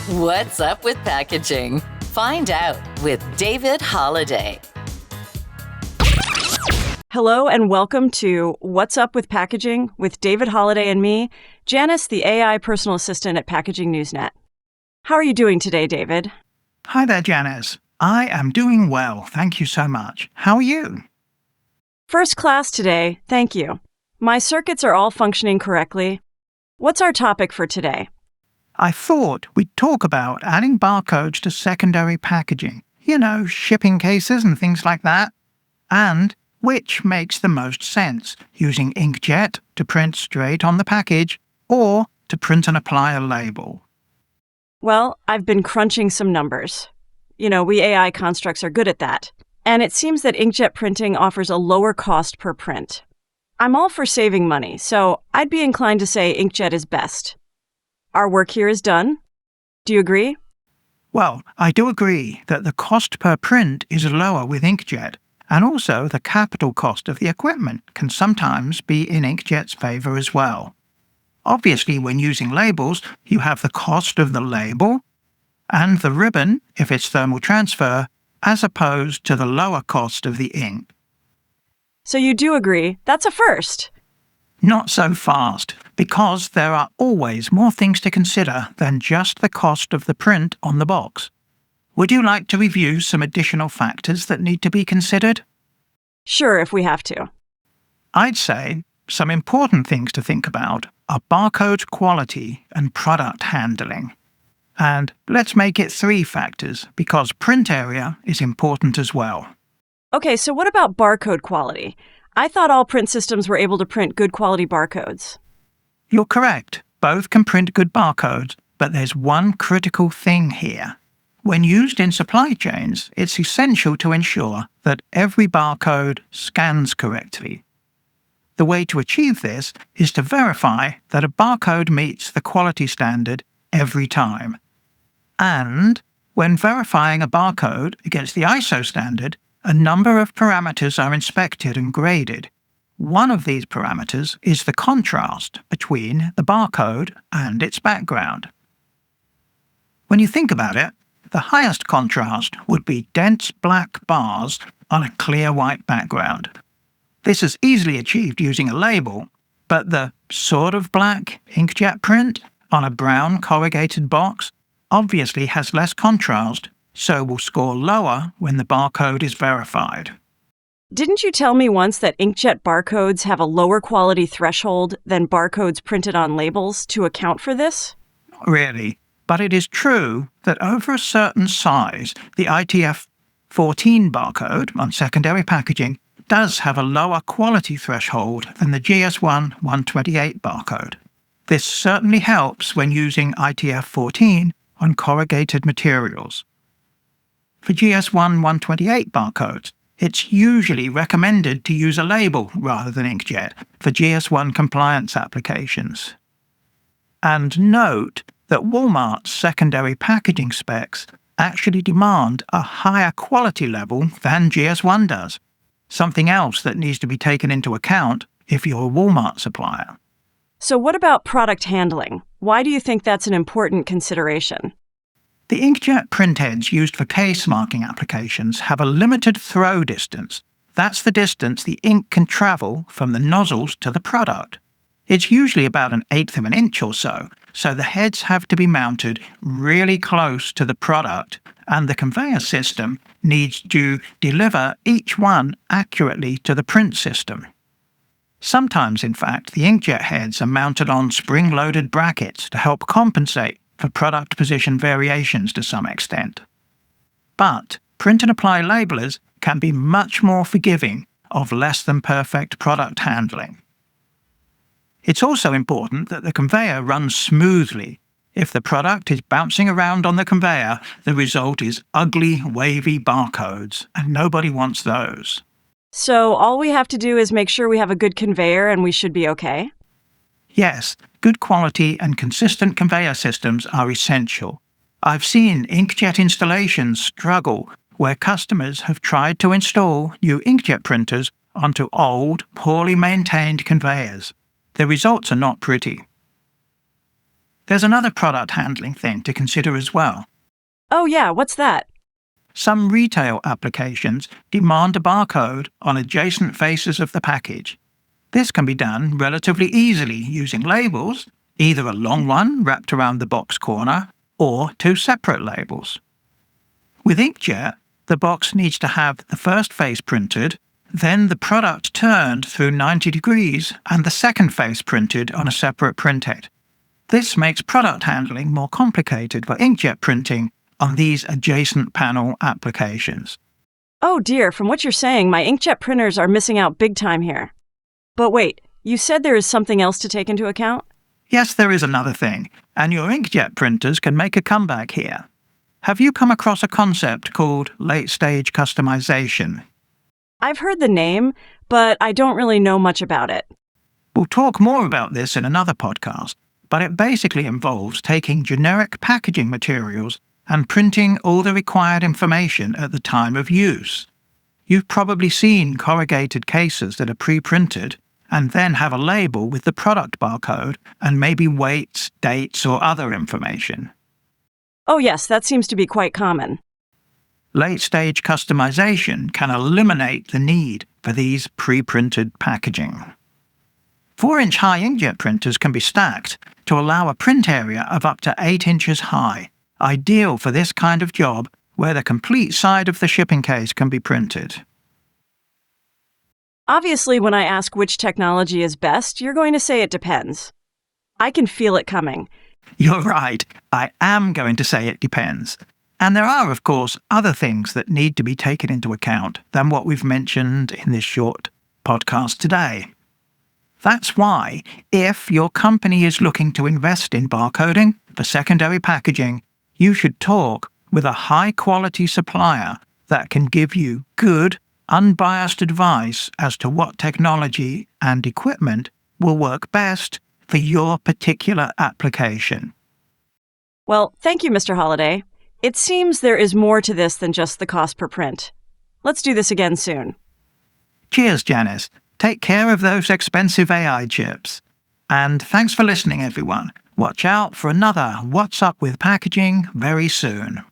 What's up with packaging? Find out with David Holliday. Hello and welcome to What's Up with Packaging with David Holliday and me, Janice, the AI personal assistant at Packaging Newsnet. How are you doing today, David? Hi there, Janice. I am doing well, thank you so much. How are you? First class today, thank you. My circuits are all functioning correctly. What's our topic for today? I thought we'd talk about adding barcodes to secondary packaging. You know, shipping cases and things like that. And which makes the most sense, using Inkjet to print straight on the package or to print and apply a label. Well, I've been crunching some numbers. You know, we AI constructs are good at that. And it seems that inkjet printing offers a lower cost per print. I'm all for saving money, so I'd be inclined to say inkjet is best. Our work here is done. Do you agree? Well, I do agree that the cost per print is lower with Inkjet, and also the capital cost of the equipment can sometimes be in Inkjet's favour as well. Obviously, when using labels, you have the cost of the label and the ribbon, if it's thermal transfer, as opposed to the lower cost of the ink. So you do agree. That's a first. Not so fast, because there are always more things to consider than just the cost of the print on the box. Would you like to review some additional factors that need to be considered? Sure, if we have to. I'd say some important things to think about are barcode quality and product handling. And let's make it 3 factors, because print area is important as well. Okay, so what about barcode quality? I thought all print systems were able to print good quality barcodes. You're correct. Both can print good barcodes, but there's one critical thing here. When used in supply chains, it's essential to ensure that every barcode scans correctly. The way to achieve this is to verify that a barcode meets the quality standard every time. And when verifying a barcode against the ISO standard, a number of parameters are inspected and graded. One of these parameters is the contrast between the barcode and its background. When you think about it, the highest contrast would be dense black bars on a clear white background. This is easily achieved using a label, but the sort of black inkjet print on a brown corrugated box obviously has less contrast, so will score lower when the barcode is verified. Didn't you tell me once that inkjet barcodes have a lower quality threshold than barcodes printed on labels to account for this? Not really, but it is true that over a certain size, the ITF-14 barcode on secondary packaging does have a lower quality threshold than the GS1-128 barcode. This certainly helps when using ITF-14 on corrugated materials. For GS1-128 barcodes, it's usually recommended to use a label rather than inkjet for GS1 compliance applications. And note that Walmart's secondary packaging specs actually demand a higher quality level than GS1 does, something else that needs to be taken into account if you're a Walmart supplier. So what about product handling? Why do you think that's an important consideration? The inkjet printheads used for case marking applications have a limited throw distance. That's the distance the ink can travel from the nozzles to the product. It's usually about 1/8 of an inch or so the heads have to be mounted really close to the product, and the conveyor system needs to deliver each one accurately to the print system. Sometimes, in fact, the inkjet heads are mounted on spring-loaded brackets to help compensate for product position variations to some extent. But print and apply labelers can be much more forgiving of less than perfect product handling. It's also important that the conveyor runs smoothly. If the product is bouncing around on the conveyor, the result is ugly, wavy barcodes, and nobody wants those. So all we have to do is make sure we have a good conveyor and we should be okay? Yes, good quality and consistent conveyor systems are essential. I've seen inkjet installations struggle where customers have tried to install new inkjet printers onto old, poorly maintained conveyors. The results are not pretty. There's another product handling thing to consider as well. Oh yeah, what's that? Some retail applications demand a barcode on adjacent faces of the package. This can be done relatively easily using labels, either a long one wrapped around the box corner or two separate labels. With Inkjet, the box needs to have the first face printed, then the product turned through 90 degrees and the second face printed on a separate printhead. This makes product handling more complicated for inkjet printing on these adjacent panel applications. Oh dear, from what you're saying, my inkjet printers are missing out big time here. But wait, you said there is something else to take into account? Yes, there is another thing, and your inkjet printers can make a comeback here. Have you come across a concept called late-stage customization? I've heard the name, but I don't really know much about it. We'll talk more about this in another podcast, but it basically involves taking generic packaging materials and printing all the required information at the time of use. You've probably seen corrugated cases that are pre-printed and then have a label with the product barcode and maybe weights, dates, or other information. Oh yes, that seems to be quite common. Late-stage customization can eliminate the need for these pre-printed packaging. 4-inch high inkjet printers can be stacked to allow a print area of up to 8 inches high, ideal for this kind of job where the complete side of the shipping case can be printed. Obviously, when I ask which technology is best, you're going to say it depends. I can feel it coming. You're right, I am going to say it depends. And there are, of course, other things that need to be taken into account than what we've mentioned in this short podcast today. That's why, if your company is looking to invest in barcoding for secondary packaging, you should talk with a high-quality supplier that can give you good, unbiased advice as to what technology and equipment will work best for your particular application. Well, thank you, Mr. Holliday. It seems there is more to this than just the cost per print. Let's do this again soon. Cheers, Janice. Take care of those expensive AI chips. And thanks for listening, everyone. Watch out for another What's Up with Packaging very soon.